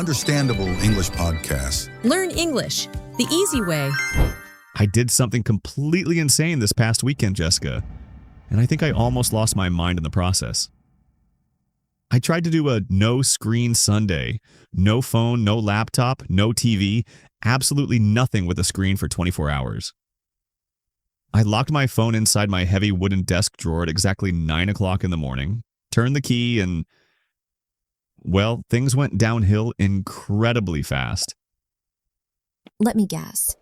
understandable English podcast. Learn English the easy way. I did something completely insane this past weekend, Jessica, and I think I almost lost my mind in the process. I tried to do a no-screen Sunday. No phone, no laptop, no TV, absolutely nothing with a screen for 24 hours. I locked my phone inside my heavy wooden desk drawer at exactly 9 o'clock in the morning, turned the key, and, well, things went downhill incredibly fast. Let me guess.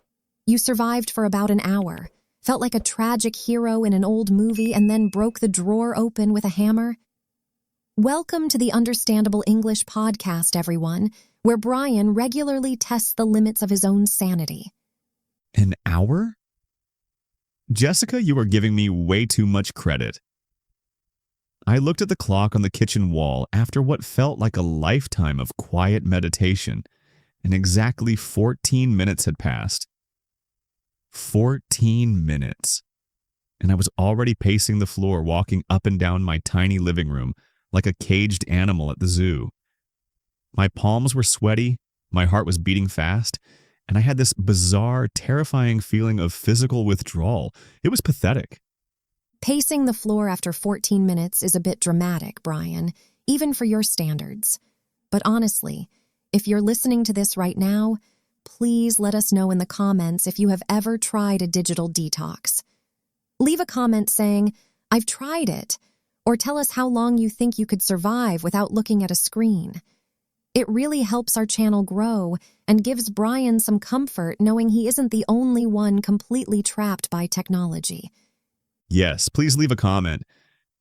You survived for about an hour, felt like a tragic hero in an old movie, and then broke the drawer open with a hammer? Welcome to the Understandable English podcast, everyone, where Bryan regularly tests the limits of his own sanity. An hour? Jessica, you are giving me way too much credit. I looked at the clock on the kitchen wall after what felt like a lifetime of quiet meditation, and exactly 14 minutes had passed. 14 minutes. And I was already pacing the floor, walking up and down my tiny living room like a caged animal at the zoo. My palms were sweaty, my heart was beating fast, and I had this bizarre, terrifying feeling of physical withdrawal. It was pathetic. Pacing the floor after 14 minutes is a bit dramatic, Bryan, even for your standards. But honestly, if you're listening to this right now, please let us know in the comments if you have ever tried a digital detox. Leave a comment saying, "I've tried it," or tell us how long you think you could survive without looking at a screen. It really helps our channel grow and gives Bryan some comfort knowing he isn't the only one completely trapped by technology. Yes, please leave a comment,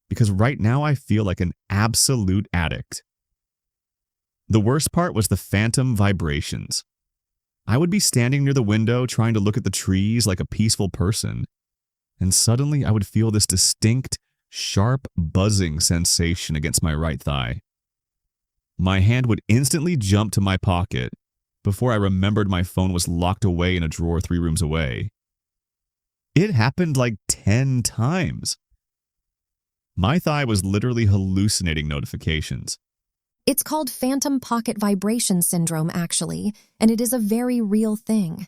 because right now I feel like an absolute addict. The worst part was the phantom vibrations. I would be standing near the window trying to look at the trees like a peaceful person, and suddenly I would feel this distinct, sharp buzzing sensation against my right thigh. My hand would instantly jump to my pocket before I remembered my phone was locked away in a drawer 3 rooms away. It happened like 10 times. My thigh was literally hallucinating notifications. It's called phantom pocket vibration syndrome, actually, and it is a very real thing.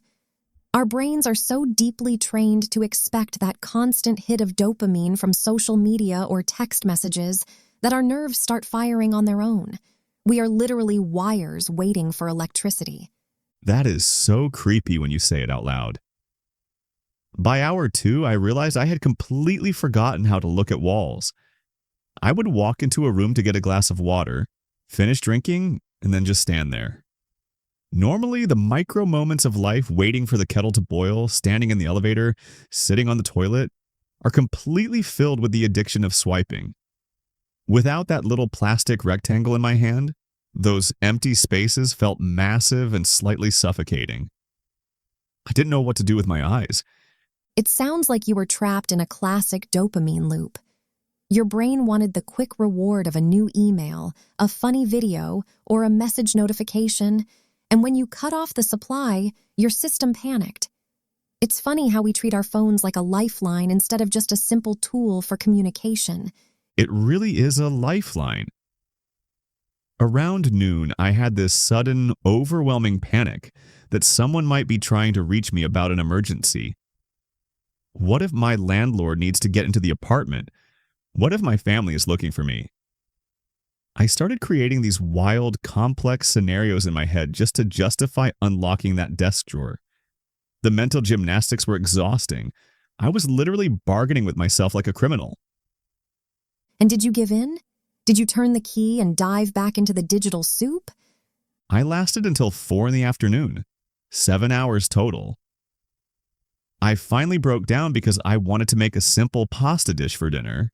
Our brains are so deeply trained to expect that constant hit of dopamine from social media or text messages that our nerves start firing on their own. We are literally wires waiting for electricity. That is so creepy when you say it out loud. By hour 2, I realized I had completely forgotten how to look at walls. I would walk into a room to get a glass of water, finish drinking, and then just stand there. Normally, the micro moments of life, waiting for the kettle to boil, standing in the elevator, sitting on the toilet, are completely filled with the addiction of swiping. Without that little plastic rectangle in my hand, those empty spaces felt massive and slightly suffocating. I didn't know what to do with my eyes. It sounds like you were trapped in a classic dopamine loop. Your brain wanted the quick reward of a new email, a funny video, or a message notification, and when you cut off the supply, your system panicked. It's funny how we treat our phones like a lifeline instead of just a simple tool for communication. It really is a lifeline. Around noon, I had this sudden, overwhelming panic that someone might be trying to reach me about an emergency. What if my landlord needs to get into the apartment? What if my family is looking for me? I started creating these wild, complex scenarios in my head just to justify unlocking that desk drawer. The mental gymnastics were exhausting. I was literally bargaining with myself like a criminal. And did you give in? Did you turn the key and dive back into the digital soup? I lasted until 4 in the afternoon. 7 hours total. I finally broke down because I wanted to make a simple pasta dish for dinner,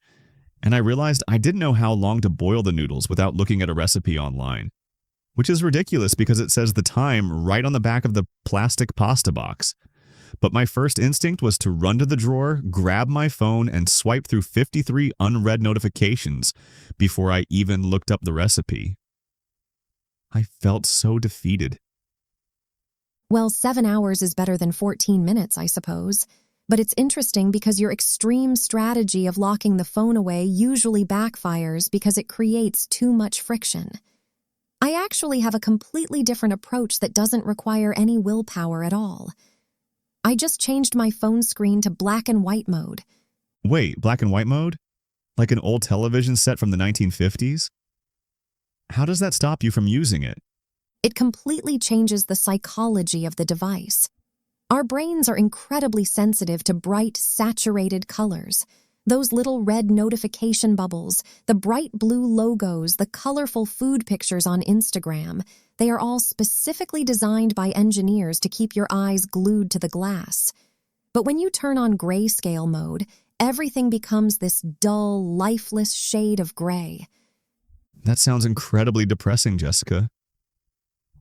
and I realized I didn't know how long to boil the noodles without looking at a recipe online, which is ridiculous because it says the time right on the back of the plastic pasta box. But my first instinct was to run to the drawer, grab my phone, and swipe through 53 unread notifications before I even looked up the recipe. I felt so defeated. Well, 7 hours is better than 14 minutes, I suppose. But it's interesting because your extreme strategy of locking the phone away usually backfires because it creates too much friction. I actually have a completely different approach that doesn't require any willpower at all. I just changed my phone screen to black and white mode. Wait, black and white mode? Like an old television set from the 1950s? How does that stop you from using it? It completely changes the psychology of the device. Our brains are incredibly sensitive to bright, saturated colors. Those little red notification bubbles, the bright blue logos, the colorful food pictures on Instagram, they are all specifically designed by engineers to keep your eyes glued to the glass. But when you turn on grayscale mode, everything becomes this dull, lifeless shade of gray. That sounds incredibly depressing, Jessica.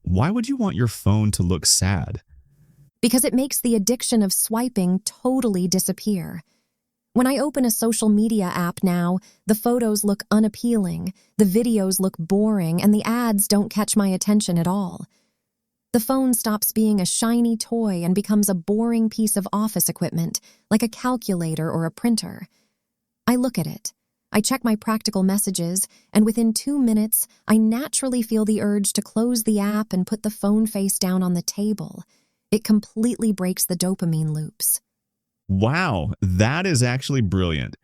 Why would you want your phone to look sad? Because it makes the addiction of swiping totally disappear. When I open a social media app now, the photos look unappealing, the videos look boring, and the ads don't catch my attention at all. The phone stops being a shiny toy and becomes a boring piece of office equipment, like a calculator or a printer. I look at it. I check my practical messages, and within 2 minutes, I naturally feel the urge to close the app and put the phone face down on the table. It completely breaks the dopamine loops. Wow, that is actually brilliant.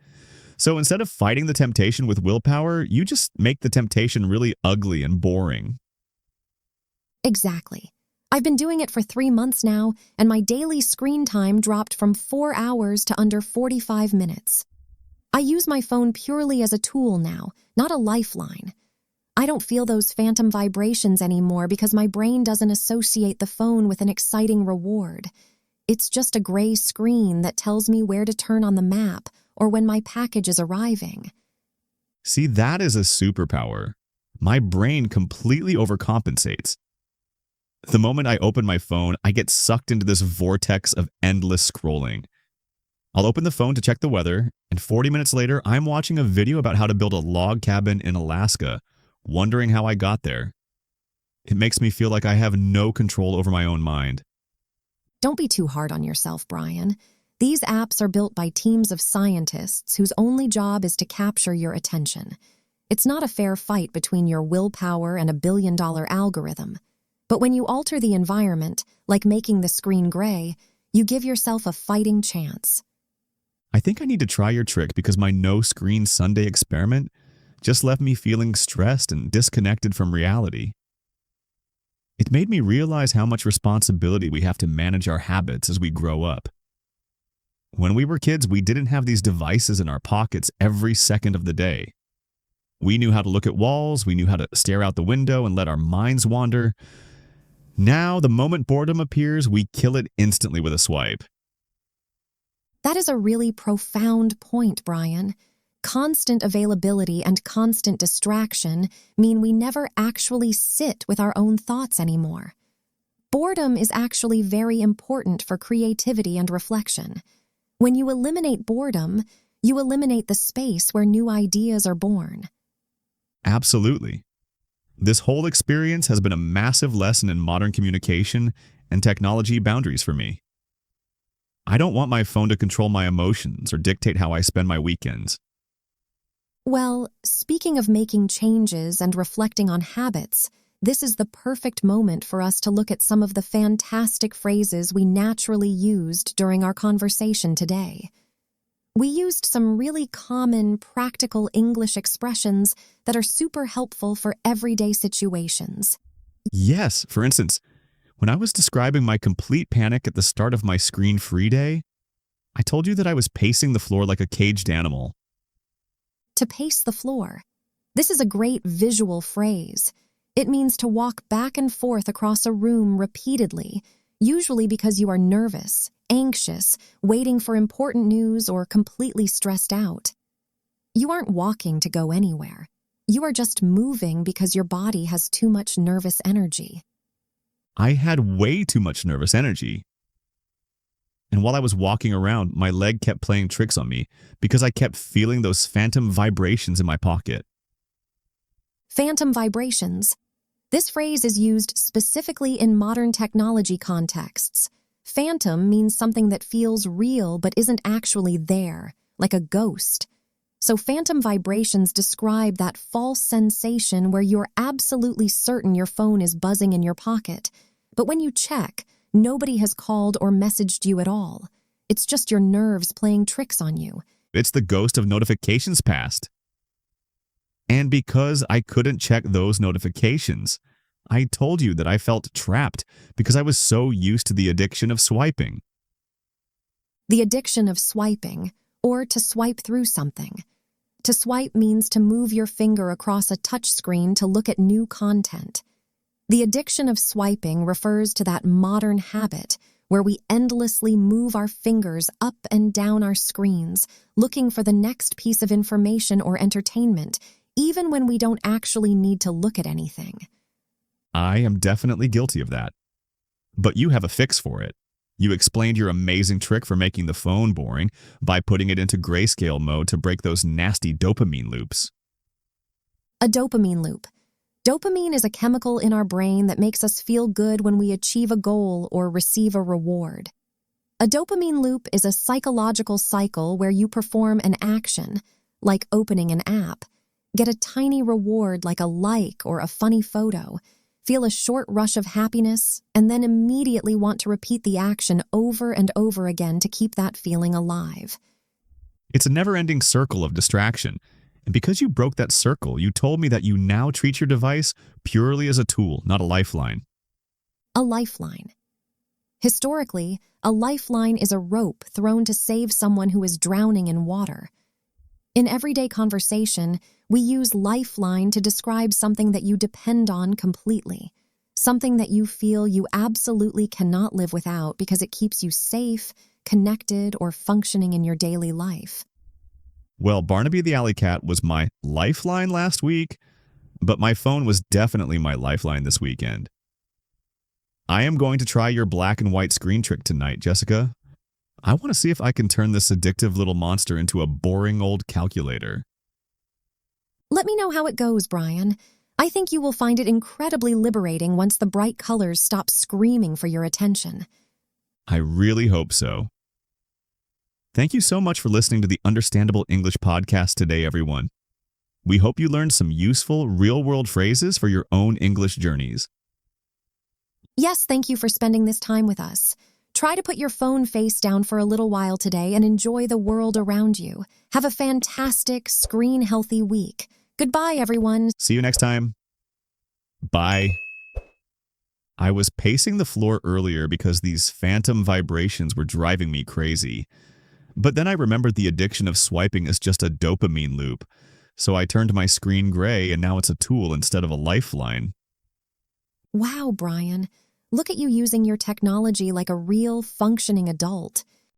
So instead of fighting the temptation with willpower, you just make the temptation really ugly and boring. Exactly. I've been doing it for 3 months now, and my daily screen time dropped from 4 hours to under 45 minutes. I use my phone purely as a tool now, not a lifeline. I don't feel those phantom vibrations anymore because my brain doesn't associate the phone with an exciting reward. It's just a gray screen that tells me where to turn on the map or when my package is arriving. See, that is a superpower. My brain completely overcompensates. The moment I open my phone, I get sucked into this vortex of endless scrolling. I'll open the phone to check the weather, and 40 minutes later, I'm watching a video about how to build a log cabin in Alaska, wondering how I got there. It makes me feel like I have no control over my own mind. Don't be too hard on yourself, Bryan. These apps are built by teams of scientists whose only job is to capture your attention. It's not a fair fight between your willpower and a billion-dollar algorithm. But when you alter the environment, like making the screen gray, you give yourself a fighting chance. I think I need to try your trick because my no-screen Sunday experiment just left me feeling stressed and disconnected from reality. It made me realize how much responsibility we have to manage our habits as we grow up. When we were kids, we didn't have these devices in our pockets every second of the day. We knew how to look at walls, we knew how to stare out the window and let our minds wander. Now, the moment boredom appears, we kill it instantly with a swipe. That is a really profound point, Bryan. Constant availability and constant distraction mean we never actually sit with our own thoughts anymore. Boredom is actually very important for creativity and reflection. When you eliminate boredom, you eliminate the space where new ideas are born. Absolutely. This whole experience has been a massive lesson in modern communication and technology boundaries for me. I don't want my phone to control my emotions or dictate how I spend my weekends. Well, speaking of making changes and reflecting on habits, this is the perfect moment for us to look at some of the fantastic phrases we naturally used during our conversation today. We used some really common, practical English expressions that are super helpful for everyday situations. Yes, for instance, when I was describing my complete panic at the start of my screen-free day, I told you that I was pacing the floor like a caged animal. To pace the floor. This is a great visual phrase. It means to walk back and forth across a room repeatedly, usually because you are nervous, anxious, waiting for important news, or completely stressed out. You aren't walking to go anywhere. You are just moving because your body has too much nervous energy. I had way too much nervous energy. And while I was walking around, my leg kept playing tricks on me because I kept feeling those phantom vibrations in my pocket. Phantom vibrations. This phrase is used specifically in modern technology contexts. Phantom means something that feels real but isn't actually there, like a ghost. So phantom vibrations describe that false sensation where you're absolutely certain your phone is buzzing in your pocket. But when you check, nobody has called or messaged you at all. It's just your nerves playing tricks on you. It's the ghost of notifications past. And because I couldn't check those notifications, I told you that I felt trapped because I was so used to the addiction of swiping. The addiction of swiping, or to swipe through something. To swipe means to move your finger across a touchscreen to look at new content. The addiction of swiping refers to that modern habit where we endlessly move our fingers up and down our screens, looking for the next piece of information or entertainment, even when we don't actually need to look at anything. I am definitely guilty of that. But you have a fix for it. You explained your amazing trick for making the phone boring by putting it into grayscale mode to break those nasty dopamine loops. A dopamine loop. Dopamine is a chemical in our brain that makes us feel good when we achieve a goal or receive a reward. A dopamine loop is a psychological cycle where you perform an action, like opening an app, get a tiny reward like a like or a funny photo, feel a short rush of happiness, and then immediately want to repeat the action over and over again to keep that feeling alive. It's a never-ending circle of distraction. And because you broke that circle, you told me that you now treat your device purely as a tool, not a lifeline. A lifeline. Historically, a lifeline is a rope thrown to save someone who is drowning in water. In everyday conversation, we use lifeline to describe something that you depend on completely, something that you feel you absolutely cannot live without because it keeps you safe, connected, or functioning in your daily life. Well, Barnaby the Alley Cat was my lifeline last week, but my phone was definitely my lifeline this weekend. I am going to try your black and white screen trick tonight, Jessica. I want to see if I can turn this addictive little monster into a boring old calculator. Let me know how it goes, Bryan. I think you will find it incredibly liberating once the bright colors stop screaming for your attention. I really hope so. Thank you so much for listening to the Understandable English podcast today, everyone. We hope you learned some useful, real-world phrases for your own English journeys. Yes, thank you for spending this time with us. Try to put your phone face down for a little while today and enjoy the world around you. Have a fantastic, screen-healthy week. Goodbye, everyone. See you next time. Bye. I was pacing the floor earlier because these phantom vibrations were driving me crazy. But then I remembered the addiction of swiping is just a dopamine loop. So I turned my screen gray and now it's a tool instead of a lifeline. Wow, Bryan. Look at you using your technology like a real, functioning adult.